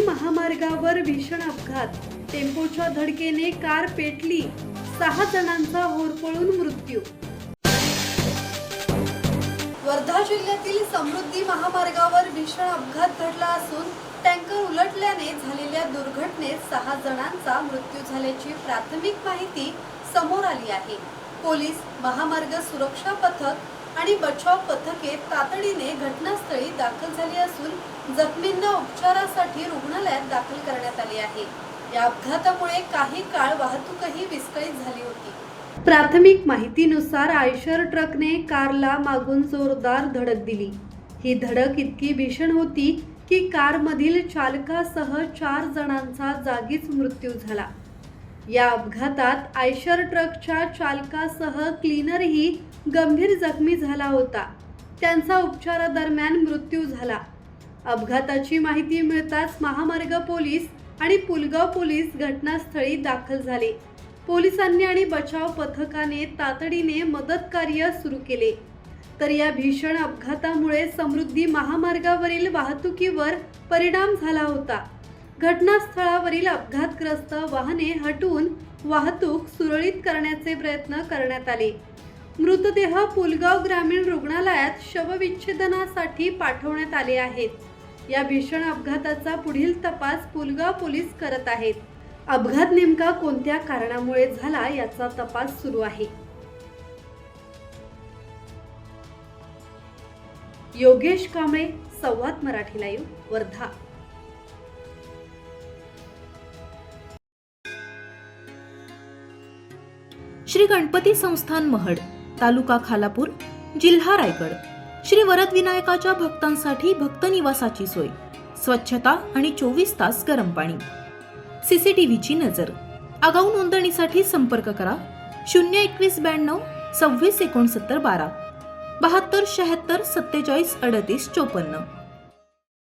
महामार्गावर भीषण अपघात, टेम्पोच्या धडकेने कार पेटली, 6 जणांचा होरपळून मृत्यू। वर्धा जिल्ह्यातील समृद्धी महामार्गावर भीषण अपघात घडला असून टँकर उलटल्याने झालेल्या दुर्घटनेत 6 जणांचा मृत्यू झाल्याची प्राथमिक माहिती समोर आली आहे। पोलीस, महामार्ग सुरक्षा पथक आणि बचाव पथके तातडीने घटनास्थळी दाखल झाली असून जखमींना उपचारासाठी रुग्णालयात दाखल करण्यात आले आहे। या अपघातामुळे काही काळ वाहतूकही विस्कळीत झाली होती। प्राथमिक माहितीनुसार आयशर ट्रकने कारला मागून जोरदार धडक दिली। ही धडक इतकी भीषण होती की कारमधील चालकासह 4 जणांचा जागीच मृत्यू झाला। या अपघातात आयशर ट्रकच्या चालकासह क्लीनरही गंभीर जखमी झाला होता। त्यांचा उपचारादरम्यान मृत्यू झाला। अपघाताची माहिती मिळताच महामार्ग पोलीस आणि पुलगाव पोलीस घटनास्थळी दाखल झाले। पोलिसांनी आणि बचाव पथकाने तातडीने मदत कार्य सुरू केले। तर या भीषण अपघातामुळे समृद्धी महामार्गावरील वाहतुकीवर परिणाम झाला होता। घटनास्थळावरील अपघातग्रस्त वाहने हटवून वाहतूक सुरळीत करण्याचे प्रयत्न करण्यात आले। मृतदेह पुलगाव ग्रामीण रुग्णालयात शवविच्छेदनासाठी पाठवण्यात आले आहेत। या भीषण अपघाताचा पुढील तपास पुलगाव पोलीस करत आहेत। अपघात नेमका कोणत्या कारणामुळे झाला याचा तपास सुरू आहे। योगेश कांबळे, संवाद मराठी लाईव्ह, वर्धा। श्री गणपती संस्थान महड, तालुका खालापूर, जिल्हा रायगड। श्री वरदविनायकाच्या भक्तांसाठी भक्त निवासाची सोय, स्वच्छता आणि 24 तास गरम पाणी, सीसीटीव्हीची नजर। आगाऊ नोंदणीसाठी संपर्क करा 021 92 26 69 12 72 76 47 38 54।